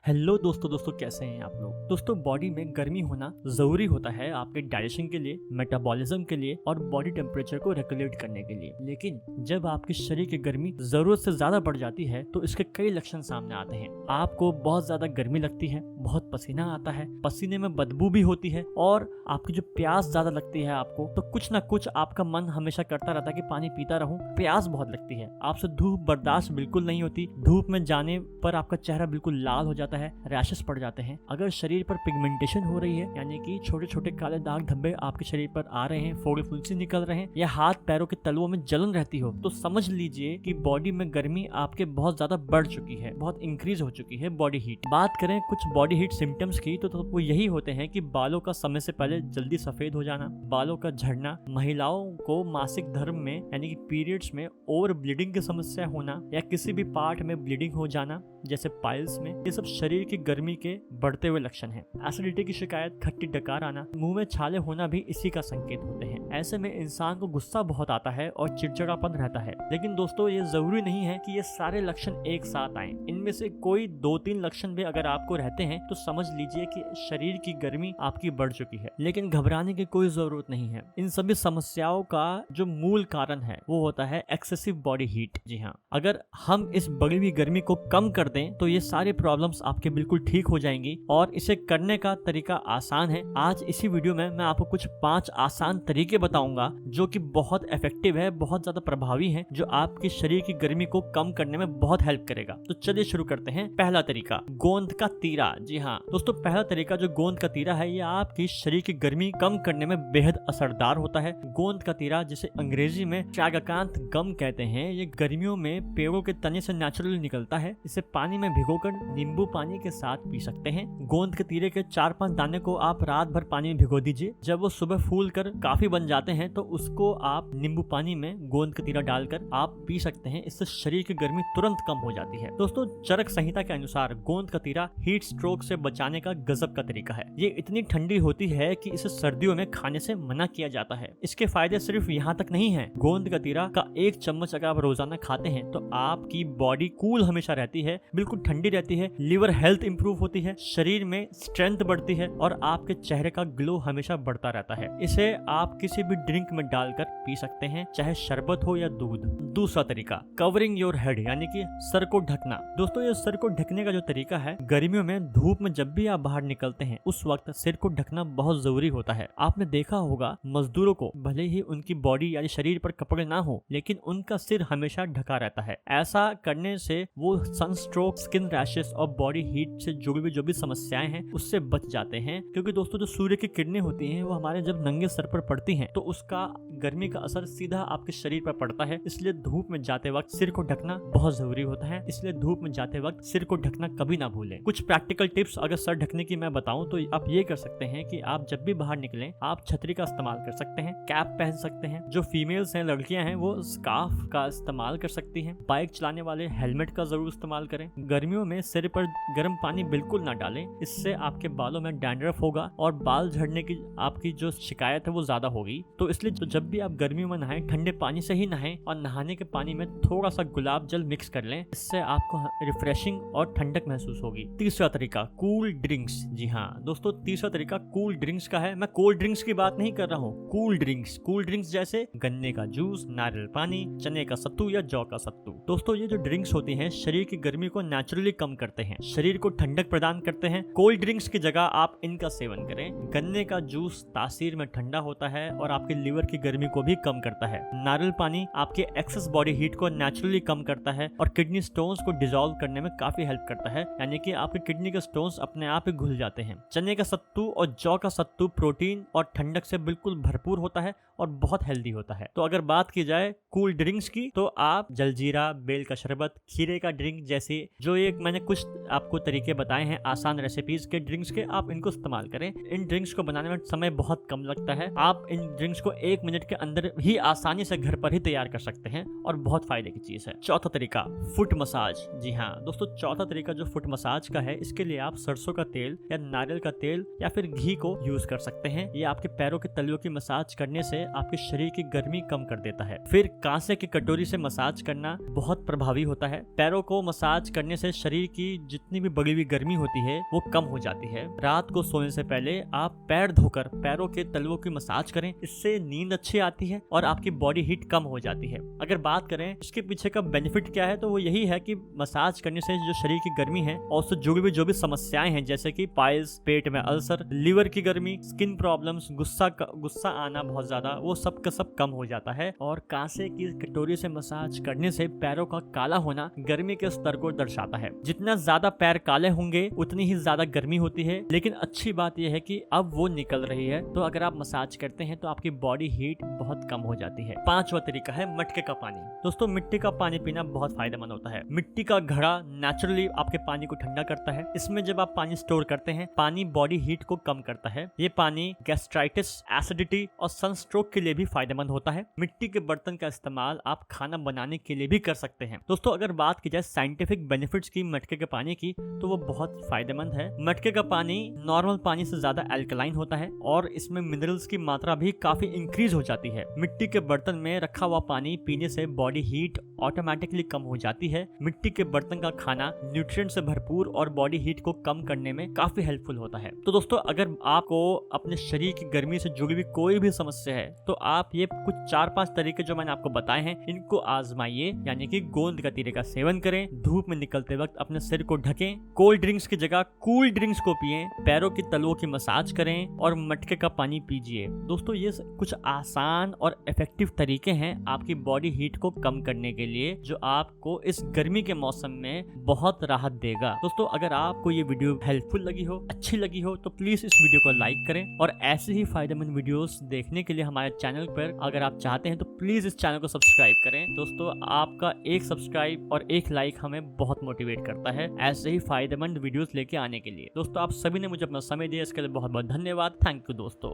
Hello दोस्तों कैसे हैं आप लोग। दोस्तों बॉडी में गर्मी होना जरूरी होता है आपके डाइजेशन के लिए, मेटाबॉलिज्म के लिए और बॉडी टेम्परेचर को रेगुलेट करने के लिए। लेकिन जब आपके शरीर की गर्मी जरूरत से ज्यादा बढ़ जाती है तो इसके कई लक्षण सामने आते हैं। आपको बहुत ज्यादा गर्मी लगती है, बहुत पसीना आता है, पसीने में बदबू भी होती है और आपकी जो प्यास ज्यादा लगती है आपको, तो कुछ ना कुछ आपका मन हमेशा करता रहता है कि पानी पीता रहूं। प्यास बहुत लगती है, आपसे धूप बर्दाश्त बिल्कुल नहीं होती, धूप में जाने पर आपका चेहरा बिल्कुल लाल हो जाता है, रैशेस पड़ जाते हैं। अगर शरीर पर पिगमेंटेशन हो रही है, यानी कि छोटे छोटे काले दाग धब्बे आपके शरीर पर आ रहे हैं, फोड़े फुंसी निकल रहे हैं, या हाथ पैरों के तलुओं में जलन रहती हो, तो समझ लीजिए कि बॉडी में गर्मी आपके बहुत ज्यादा बढ़ चुकी है, बहुत इंक्रीज हो चुकी है बॉडी हीट। बात करें कुछ बॉडी हीट सिम्टम्स की तो वो यही होते हैं कि बालों का समय से पहले जल्दी सफेद हो जाना, बालों का झड़ना, महिलाओं को मासिक धर्म में यानी कि पीरियड्स में ओवर ब्लीडिंग की समस्या होना या किसी भी पार्ट में ब्लीडिंग हो जाना जैसे पाइल्स में, ये सब शरीर की गर्मी के बढ़ते हुए लक्षण हैं। एसिडिटी की शिकायत, खट्टी डकार आना, मुंह में छाले होना भी इसी का संकेत होते हैं। ऐसे में इंसान को गुस्सा बहुत आता है और चिड़चिड़ापन रहता है। लेकिन दोस्तों ये जरूरी नहीं है कि ये सारे लक्षण एक साथ आए। इनमें से कोई 2-3 लक्षण भी अगर आपको रहते हैं तो समझ लीजिए कि शरीर की गर्मी आपकी बढ़ चुकी है। लेकिन घबराने की कोई जरूरत नहीं है। इन सभी समस्याओं का जो मूल कारण है वो होता है एक्सेसिव बॉडी हीट। जी हाँ, अगर हम इस बढ़ी हुई गर्मी को कम कर दें तो ये सारे प्रॉब्लम्स आपके बिल्कुल ठीक हो जाएंगी और इसे करने का तरीका आसान है। आज इसी वीडियो में मैं आपको कुछ 5 आसान तरीके बताऊंगा जो कि बहुत इफेक्टिव है, बहुत ज्यादा प्रभावी है, जो आपके शरीर की गर्मी को कम करने में बहुत हेल्प करेगा। तो चलिए शुरू करते हैं। पहला तरीका, गोंद का तीरा। जी हाँ दोस्तों, पहला तरीका जो गोंद का तीरा है, ये आपकी शरीर की गर्मी कम करने में बेहद असरदार होता है। गोंद का तीरा, जिसे अंग्रेजी में चागाकांत गम कहते हैं, ये गर्मियों में पेड़ों के तने से नेचुरली निकलता है। इसे पानी में भिगोकर नींबू पानी के साथ पी सकते हैं। गोंद के तीरे के 4-5 दाने को आप रात भर पानी में भिगो दीजिए। जब वो सुबह फूल कर काफी बन जाते हैं तो उसको आप नींबू पानी में गोंद का तीरा डालकर आप पी सकते हैं। इससे शरीर की गर्मी तुरंत कम हो जाती है। दोस्तों चरक संहिता के अनुसार गोंद का तीरा हीट स्ट्रोक से बचाने का गजब का तरीका है। ये इतनी ठंडी होती है कि इसे सर्दियों में खाने से मना किया जाता है। इसके फायदे सिर्फ यहाँ तक नहीं है। गोंद का तीरा का 1 चम्मच अगर आप रोजाना खाते हैं तो आपकी बॉडी कूल हमेशा रहती है, बिल्कुल ठंडी रहती है, लिवर हेल्थ इंप्रूव होती है, शरीर में स्ट्रेंथ बढ़ती है और आपके चेहरे का ग्लो हमेशा बढ़ता रहता है। इसे आप किसी भी ड्रिंक में डालकर पी सकते हैं, चाहे शरबत हो या दूध। दूसरा तरीका, कवरिंग योर हेड, यानी कि सर को ढकना। दोस्तों ये सर को ढकने का जो तरीका है, गर्मियों में धूप में जब भी आप बाहर निकलते हैं उस वक्त सिर को ढकना बहुत जरूरी होता है। आपने देखा होगा मजदूरों को भले ही उनकी बॉडी यानी शरीर पर कपड़े ना हो, लेकिन उनका सिर हमेशा ढका रहता है। ऐसा करने से वो सनस्ट्रोक, स्किन रैशेस और बॉडी हीट से जुड़ी हुई जो भी समस्याएं हैं उससे बच जाते हैं। क्योंकि दोस्तों जो सूर्य की किरणें होती हैं वो हमारे जब नंगे सर पर पड़ती हैं तो उसका गर्मी का असर सीधा आपके शरीर पर पड़ता है। इसलिए धूप में जाते वक्त सिर को ढकना बहुत जरूरी होता है। इसलिए धूप में जाते वक्त सिर को ढकना कभी ना भूलें। कुछ प्रैक्टिकल टिप्स अगर सर ढकने की मैं बताऊं तो आप ये कर सकते हैं कि आप जब भी बाहर निकलें आप छतरी का इस्तेमाल कर सकते हैं, कैप पहन सकते हैं। जो फीमेल्स हैं, लड़कियां हैं, वो स्कार्फ का इस्तेमाल कर सकती हैं। बाइक चलाने वाले हेलमेट का जरूर इस्तेमाल करें। गर्मियों में सिर पर गर्म पानी बिल्कुल ना डालें, इससे आपके बालों में डैंड्रफ होगा और बाल झड़ने की आपकी जो शिकायत है वो ज्यादा होगी। तो इसलिए तो जब भी आप गर्मियों में नहाएं ठंडे पानी से ही नहाएं और नहाने के पानी में थोड़ा सा गुलाब जल मिक्स कर लें, इससे आपको रिफ्रेशिंग और ठंडक महसूस होगी। तीसरा तरीका, कूल ड्रिंक्स। जी हाँ दोस्तों, तीसरा तरीका कूल ड्रिंक्स का है। मैं कोल्ड ड्रिंक्स की बात नहीं कर रहा हूँ, कूल ड्रिंक्स जैसे गन्ने का जूस, नारियल पानी, चने का सत्तू या जौ का सत्तू। दोस्तों ये जो ड्रिंक्स होती हैं शरीर की गर्मी को नेचुरली कम करते हैं, शरीर को ठंडक प्रदान करते हैं। कोल्ड ड्रिंक्स की जगह आप इनका सेवन करें। गन्ने का जूस तासीर में ठंडा होता है और आपके लिवर की गर्मी को भी कम करता है। नारियल पानी आपके एक्सेस बॉडी हीट को नेचुरली कम करता है और किडनी स्टोन्स को डिसॉल्व करने में काफी हेल्प करता है, यानी कि आपके किडनी के स्टोन्स अपने आप ही घुल जाते हैं। चने का सत्तू और जौ का सत्तू प्रोटीन और ठंडक से बिल्कुल भरपूर होता है और बहुत हेल्दी होता है। तो अगर बात की जाए कूल ड्रिंक्स की तो आप जलजीरा, बेल का शरबत, खीरे का ड्रिंक जैसे जो एक मैंने कुछ आपको तरीके बताए हैं आसान रेसिपीज के ड्रिंक्स के, आप इनको इस्तेमाल करें। इन ड्रिंक्स को बनाने में समय बहुत कम लगता है। आप इन ड्रिंक्स को 1 मिनट के अंदर ही आसानी से घर पर ही तैयार कर सकते हैं और बहुत फायदे की चीज है। चौथा तरीका, फुट मसाज। जी हाँ दोस्तों, चौथा तरीका जो फुट मसाज का है, इसके लिए आप सरसों का तेल या नारियल का तेल या फिर घी को यूज कर सकते हैं। ये आपके पैरों के तलियों की मसाज करने से आपके शरीर की गर्मी कम कर देता है। फिर कांसे की कटोरी से मसाज करना बहुत प्रभावी होता है। पैरों को मसाज करने से शरीर की जितनी जितनी भी बढ़ी हुई गर्मी होती है वो कम हो जाती है। रात को सोने से पहले आप पैर धोकर पैरों के तलवों की मसाज करें, इससे नींद अच्छी आती है और आपकी बॉडी हीट कम हो जाती है। अगर बात करें इसके पीछे का बेनिफिट क्या है, तो वो यही है कि मसाज करने से जो शरीर की गर्मी है और उससे जुड़ी हुई जो भी समस्याएं हैं, जैसे कि पाइल्स, पेट में अल्सर, लीवर की गर्मी, स्किन प्रॉब्लम्स, गुस्सा आना बहुत ज्यादा, वो सब का सब कम हो जाता है। और कांसे की कटोरी से मसाज करने से पैरों का काला होना गर्मी के स्तर को दर्शाता है। जितना ज्यादा पैर काले होंगे उतनी ही ज्यादा गर्मी होती है। लेकिन अच्छी बात यह है कि अब वो निकल रही है, तो अगर आप मसाज करते हैं तो आपकी बॉडी हीट बहुत कम हो जाती है। पांचवा तरीका है मटके का पानी। दोस्तों, मिट्टी का पानी पीना बहुत फायदेमंद होता है। मिट्टी का घड़ा नेचुरली आपके पानी को ठंडा करता है। इसमें जब आप पानी स्टोर करते हैं, पानी बॉडी हीट को कम करता है। ये पानी गैस्ट्राइटिस, एसिडिटी और सनस्ट्रोक के लिए भी फायदेमंद होता है। मिट्टी के बर्तन का इस्तेमाल आप खाना बनाने के लिए भी कर सकते हैं। दोस्तों, अगर बात की जाए साइंटिफिक बेनिफिट्स की मटके के पानी की, तो वो बहुत फायदेमंद है। मटके का पानी नॉर्मल पानी से ज्यादा अल्कलाइन होता है और इसमें मिनरल्स की मात्रा भी काफी इंक्रीज हो जाती है। मिट्टी के बर्तन में रखा हुआ पानी पीने से बॉडी हीट ऑटोमेटिकली कम हो जाती है। मिट्टी के बर्तन का खाना न्यूट्रिएंट से भरपूर और बॉडी हीट को कम करने में काफी हेल्पफुल होता है। तो दोस्तों, अगर आपको अपने शरीर की गर्मी से जुड़ी हुई कोई भी समस्या है, तो आप ये कुछ 4-5 तरीके जो मैंने आपको बताए हैं, इनको आजमाइए। यानी कि गोंद कतीरे का सेवन करें, धूप में निकलते वक्त अपने सिर को ढकें, कोल्ड ड्रिंक्स की जगह कूल ड्रिंक्स को पिएं, पैरों की तलवों की मसाज करें और मटके का पानी पीजिए। दोस्तों, ये कुछ आसान और इफेक्टिव तरीके हैं आपकी बॉडी हीट को कम करने के लिए, जो आपको इस गर्मी के मौसम में बहुत राहत देगा। दोस्तों, अगर आपको ये वीडियो हेल्पफुल लगी हो, अच्छी लगी हो, तो प्लीज इस वीडियो को लाइक करें और ऐसे ही फायदेमंद वीडियोस देखने के लिए हमारे चैनल पर अगर आप चाहते हैं तो प्लीज इस चैनल को सब्सक्राइब करें। दोस्तों, आपका एक सब्सक्राइब और एक लाइक हमें बहुत मोटिवेट करता है ऐसे ही फायदेमंद वीडियोस लेके आने के लिए। दोस्तों, आप सभी ने मुझे अपना समय दिया, इसके लिए बहुत बहुत धन्यवाद। थैंक यू दोस्तों।